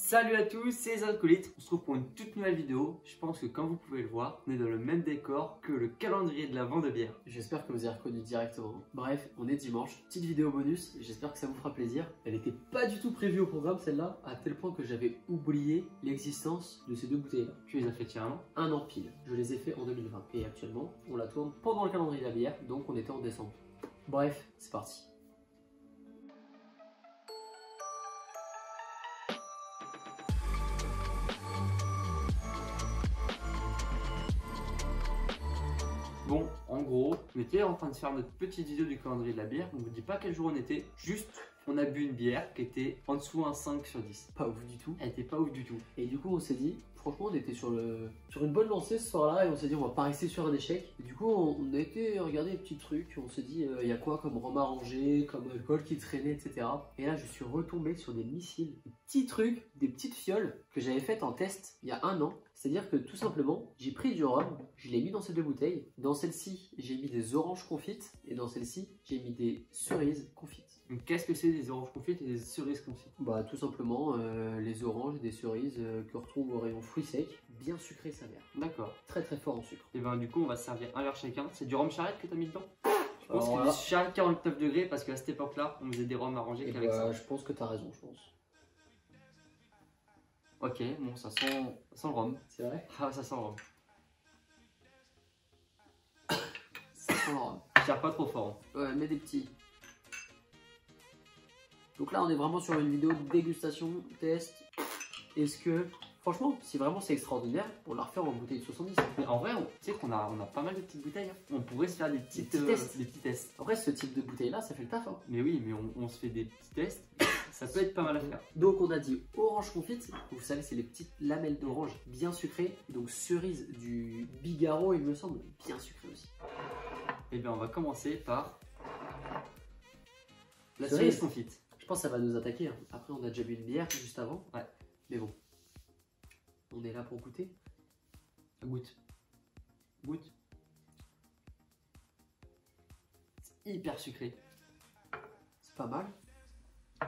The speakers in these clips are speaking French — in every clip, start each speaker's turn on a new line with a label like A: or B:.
A: Salut à tous, c'est les acolytes, on se retrouve pour une toute nouvelle vidéo. Je pense que comme vous pouvez le voir, on est dans le même décor que le calendrier de l'Avent de bière.
B: J'espère que vous avez reconnu directement. Bref, on est dimanche, petite vidéo bonus, j'espère que ça vous fera plaisir. Elle n'était pas du tout prévue au programme celle-là, à tel point que j'avais oublié l'existence de ces deux bouteilles-là.
A: Tu les as fait tiens
B: Un an pile, je les ai fait en 2020. Et actuellement, on la tourne pendant le calendrier de la bière, donc on était en décembre. Bref, c'est parti.
A: Bon, en gros, on était en train de faire notre petite vidéo du calendrier de la bière. On ne vous dit pas quel jour on était, juste on a bu une bière qui était en dessous un 5 sur 10.
B: Pas ouf du tout.
A: Elle était pas ouf du tout.
B: Et du coup, on s'est dit, franchement, on était sur une bonne lancée ce soir-là et on s'est dit, on va pas rester sur un échec. Et du coup, on a été regarder des petits trucs. On s'est dit, il y a quoi comme rhum arrangé, comme alcool qui traînait, etc. Et là, je suis retombé sur des missiles, des petits trucs, des petites fioles que j'avais faites en test il y a un an. C'est-à-dire que tout simplement, j'ai pris du rhum, je l'ai mis dans ces deux bouteilles. Dans celle-ci, j'ai mis des oranges confites et dans celle-ci, j'ai mis des cerises confites.
A: Donc qu'est-ce que c'est des oranges confites et des cerises confites?
B: Bah tout simplement les oranges et des cerises que retrouve au rayon fruits secs, bien sucré sa mère.
A: D'accord.
B: Très très fort en sucre.
A: Et ben du coup, on va se servir un verre chacun. C'est du rhum charrette que tu as mis dedans? Je pense
B: Alors
A: que
B: là-
A: c'est charrette 49 degrés parce qu'à cette époque-là, on faisait des rhums arrangés
B: Et
A: qu'avec ça.
B: je pense que t'as raison, je pense.
A: Ok, bon, ça sent le rhum.
B: C'est vrai?
A: Ah, ça sent le rhum.
B: Ça sent le rhum.
A: Je tire pas trop fort.
B: Ouais, mets des petits. Donc là, on est vraiment sur une vidéo de dégustation, test. Est-ce que, franchement, si vraiment c'est extraordinaire, on la refait en bouteille de 70.
A: Mais en vrai, tu sais qu'on a pas mal de petites bouteilles. Hein. On pourrait se faire des petits
B: tests.
A: des petits tests.
B: En vrai, ce type de bouteille-là, ça fait le taf. Hein.
A: Mais oui, mais on se fait des petits tests. Ça peut être pas mal à faire.
B: Donc on a dit orange confite, vous savez c'est les petites lamelles d'orange bien sucrées, donc cerise du Bigarro il me semble, bien sucré aussi.
A: Et bien on va commencer par la
B: Cerise.
A: cerise confite.
B: Je pense que ça va nous attaquer, hein. Après on a déjà bu une bière juste avant,
A: Ouais.
B: Mais bon, on est là pour goûter.
A: Goûte. Goûte. C'est hyper sucré.
B: C'est pas mal,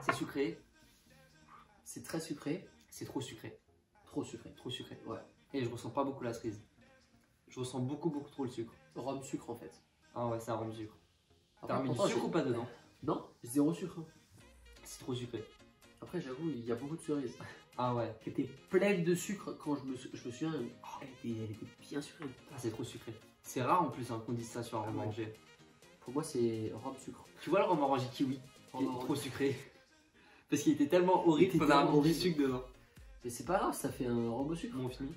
A: C'est sucré.
B: c'est très sucré,
A: C'est trop sucré.
B: trop sucré.
A: Trop sucré.
B: Ouais,
A: Et je ressens pas beaucoup la cerise. Je ressens beaucoup trop le sucre.
B: rhum sucre en fait.
A: Ah ouais, ça rend sucre.
B: Après,
A: T'as mis du
B: pourtant,
A: sucre ou pas dedans?
B: Non, zéro sucre. Hein.
A: C'est trop sucré.
B: Après j'avoue, il y a beaucoup de cerises
A: Ah ouais.
B: qui étaient pleines de sucre quand je me souviens, elle était bien sucrée.
A: Ah, c'est trop sucré. C'est rare en plus hein, qu'on dise ça sur un rhum
B: Ouais.
A: orangé.
B: Pour moi c'est rhum sucre.
A: Tu vois le rhum orangé kiwi qui
B: Rhum
A: est
B: orangé.
A: trop sucré. Parce qu'il était tellement horrible qu'on a mis du sucre dedans.
B: Mais c'est pas grave, ça fait un rhum au sucre.
A: Bon, on finit.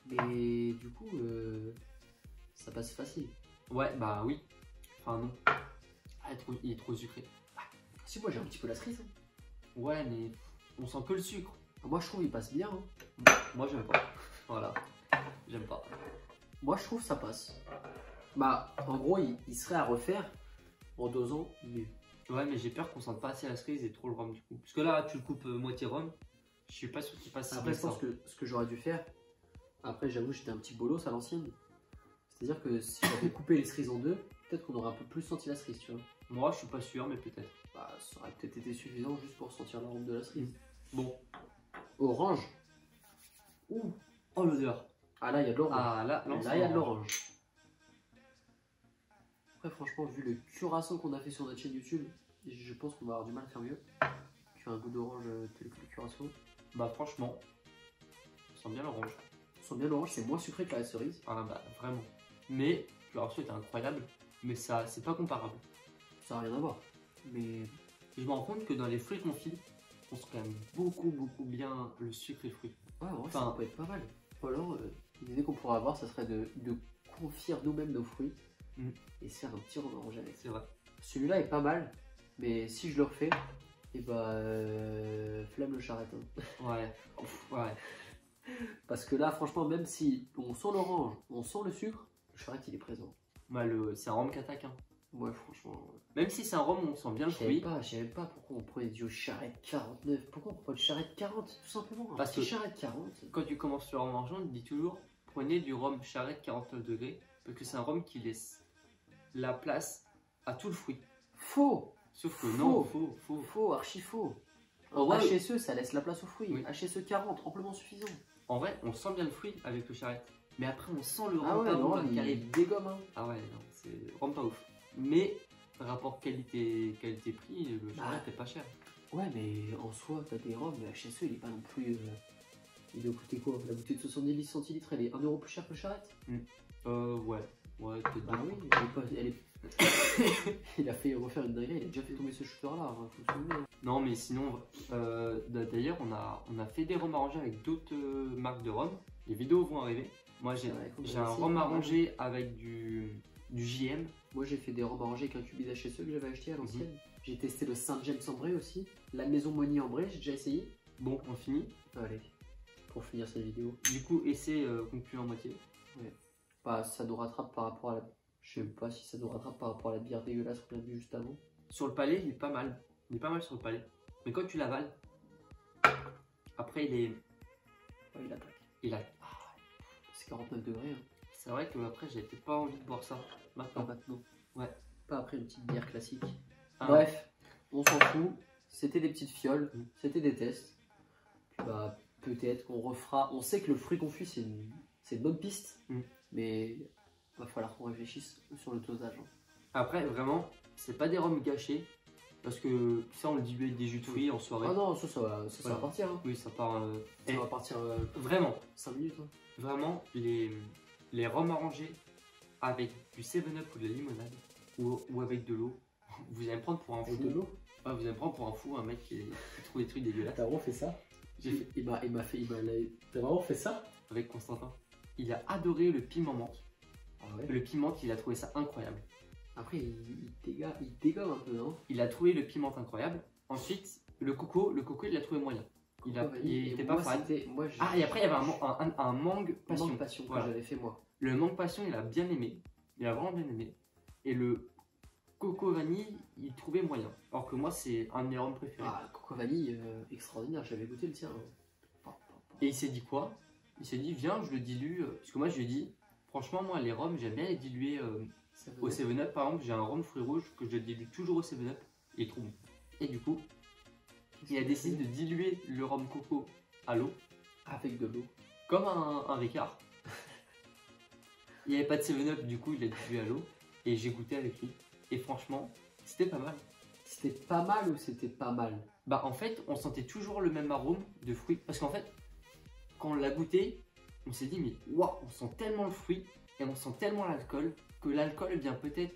B: Mais du coup, ça passe facile.
A: Ouais, bah oui. Enfin non. Ah, il est trop sucré.
B: Si moi j'ai un petit peu la cerise. Hein.
A: Ouais, mais on sent que le sucre.
B: Moi je trouve il passe bien. Hein.
A: Moi, j'aime pas. Voilà. J'aime pas.
B: Moi je trouve ça passe. Bah en gros il serait à refaire en dosant mieux.
A: Ouais, mais j'ai peur qu'on sente pas assez la cerise et trop le rhum du coup. Parce que là, tu le coupes moitié rhum. Je suis pas sûr qu'il passe si
B: Après
A: bien
B: je pense
A: ça.
B: que ce que j'aurais dû faire, après j'avoue j'étais un petit bolos à l'ancienne. C'est-à-dire que si j'avais coupé les cerises en deux, peut-être qu'on aurait un peu plus senti la cerise, tu vois.
A: Moi, je suis pas sûr, mais peut-être.
B: Bah ça aurait peut-être été suffisant juste pour sentir l'arôme de la cerise.
A: Bon.
B: Orange.
A: Ouh. Oh, l'odeur.
B: Ah là il y a de l'orange.
A: Ah, là,
B: Là il y a de l'orange. Après franchement vu le curaçao qu'on a fait sur notre chaîne YouTube, je pense qu'on va avoir du mal à faire mieux qu'un goût d'orange tel que le curaçao.
A: Bah, franchement, on sent bien l'orange.
B: On sent bien l'orange, c'est moins sucré que la cerise.
A: Ah, bah, vraiment. Mais, le curaçao était incroyable. Mais ça, c'est pas comparable.
B: Ça n'a rien à voir. Mais
A: Et je me rends compte que dans les fruits confits, on sent quand même beaucoup bien le sucre et le fruit.
B: ouais, en vrai,
A: Enfin,
B: ça peut être pas mal. Ou alors, l'idée qu'on pourrait avoir, ça serait de confire nous-mêmes nos fruits et se faire un petit rhum orangé avec.
A: C'est vrai.
B: Celui-là est pas mal, mais si je le refais, et bah flemme le charrette. Hein.
A: Ouais. Ouais.
B: Parce que là, franchement, même si on sent l'orange, on sent le sucre, le charrette il est présent.
A: Bah, c'est un rhum qui attaque. Hein.
B: Ouais, franchement.
A: Même si c'est un rhum, on sent bien le fruit.
B: Je savais pas pourquoi on prenait du charrette 49. Pourquoi on prend du charrette 40 tout simplement.
A: Parce que
B: charrette 40.
A: Quand tu commences le rhum orangé, on te dit toujours prenez du rhum charrette 49 degrés parce que c'est un rhum qui laisse la place à tout le fruit.
B: Faux.
A: Sauf que non, faux.
B: Faux, archi faux.
A: En vrai,
B: HSE, ça laisse la place aux fruits.
A: Oui.
B: HSE 40, amplement suffisant.
A: En vrai, on sent bien le fruit avec le charrette. Mais après, on sent le
B: Ah
A: rhum
B: ouais,
A: pas bon
B: non,
A: là, qui arrive.
B: il dégomme. Hein.
A: Ah ouais, non, c'est vraiment pas ouf. Mais rapport qualité-prix, le charrette est pas cher.
B: Ouais, mais en soi, t'as des rhums, mais HSE, il est pas non plus. Il doit coûter quoi? La bouteille de 70 centilitres, elle est 1 euro plus cher que le charrette?
A: Ouais, peut-être.
B: Bah oui, elle est. Il a fait refaire une dinguerie, il a déjà fait tomber ce shooter là, hein, faut se souvenir.
A: Non, mais sinon, d'ailleurs, on a fait des rhums arrangés avec d'autres marques de rhum. Les vidéos vont arriver. Moi, j'ai un rhum arrangé avec du JM.
B: Moi, j'ai fait des rhums arrangés avec un cubi d'HSE que j'avais acheté à l'ancienne. J'ai testé le Saint James en Bray aussi. La Maison Monnier en Bray, j'ai déjà essayé.
A: Bon, on finit.
B: Allez, pour finir cette vidéo.
A: Du coup, essai conclu en moitié.
B: Ouais. Bah, ça nous rattrape par rapport à la. Je sais pas si ça nous rattrape par rapport à la bière dégueulasse qu'on a bu juste avant.
A: Sur le palais, il est pas mal. Il est pas mal sur le palais. Mais quand tu l'avales, après il est.
B: Ouais, il attaque.
A: Il a.
B: C'est 49 degrés. Hein.
A: C'est vrai que après j'ai peut-être pas envie de boire ça.
B: Pas maintenant.
A: Ouais.
B: Pas après une petite bière classique.
A: Ah.
B: Bref, on s'en fout. C'était des petites fioles. C'était des tests. Puis bah, peut-être qu'on refera. On sait que le fruit confit, c'est une bonne piste. Mais va falloir qu'on réfléchisse sur le dosage. Hein.
A: Après, vraiment, c'est pas des rhums gâchés. Parce que ça, on le dilue avec des jus de fruits en soirée.
B: Ah non, ça va partir. Hein.
A: Oui, ça part.
B: Ça va partir
A: vraiment,
B: 5 minutes. Hein.
A: vraiment, les rhums arrangés avec du 7-Up ou de la limonade ou avec de l'eau, vous allez me prendre pour un fou.
B: Avec de l'eau.
A: Ah, vous allez me prendre pour un fou, un mec qui trouve des trucs dégueulasses.
B: T'as vraiment fait ça? T'as vraiment fait ça?
A: Avec Constantin. Il a adoré le piment menthe.
B: Ah ouais.
A: Le piment, il a trouvé ça incroyable.
B: Après, il dégomme un peu, non?
A: Il a trouvé le piment incroyable. Ensuite, le coco, il l'a trouvé moyen. Il était pas fan. Et après, il y avait un mangue passion.
B: Mangue passion que j'avais fait moi.
A: Le mangue passion, il a bien aimé. Il a vraiment bien aimé. Et le coco vanille, il trouvait moyen. Alors que moi, c'est un de mes rhums préférés.
B: Ah, coco vanille, extraordinaire. J'avais goûté le tien. Hein.
A: Et il s'est dit quoi? Il s'est dit, viens, je le dilue. Parce que moi, je lui ai dit, franchement, moi, les rhums, j'aime bien les diluer au 7-Up. Par exemple, j'ai un rhum fruit rouge que je dilue toujours au 7-Up. Il est trop bon. Et du coup, il a décidé de diluer le rhum coco à l'eau.
B: Avec de l'eau.
A: Comme un Ricard. Il n'y avait pas de 7-Up, du coup, il a dilué à l'eau. Et j'ai goûté avec lui. Et franchement, c'était pas mal.
B: C'était pas mal ou c'était pas mal?
A: Bah, en fait, on sentait toujours le même arôme de fruits. Parce qu'en fait, quand on l'a goûté, on s'est dit, mais waouh, on sent tellement le fruit et on sent tellement l'alcool que l'alcool vient peut-être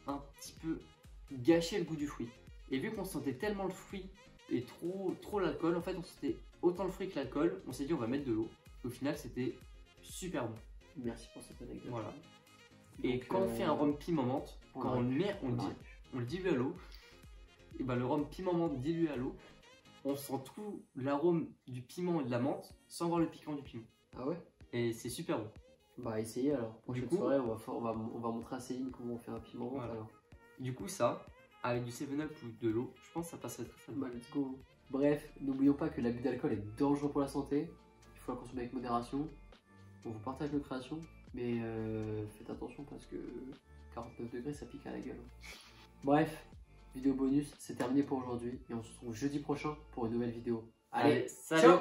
A: un petit peu gâcher le goût du fruit. Et vu qu'on sentait tellement le fruit et trop l'alcool, en fait, on sentait autant le fruit que l'alcool. On s'est dit, on va mettre de l'eau. Au final, c'était super bon.
B: Merci pour cette anecdote.
A: Voilà. Et quand on fait un rhum piment menthe, quand on le met, on le dilue à l'eau. Et ben le rhum piment menthe dilué à l'eau, on sent tout l'arôme du piment et de la menthe sans voir le piquant du piment.
B: Ah ouais?
A: Et c'est super bon.
B: Bah essayez alors. Prochaine soirée, on va montrer à Céline comment on fait un piment menthe.
A: Voilà.
B: Alors.
A: Du coup ça, avec du 7-Up ou de l'eau, je pense que ça passerait très bien.
B: Bah let's go. Bref, n'oublions pas que l'abus d'alcool est dangereux pour la santé. Il faut la consommer avec modération. On vous partage nos créations, mais faites attention parce que 49 degrés ça pique à la gueule. Bref, vidéo bonus, c'est terminé pour aujourd'hui et on se retrouve jeudi prochain pour une nouvelle vidéo. Allez,
A: salut!
B: Ciao.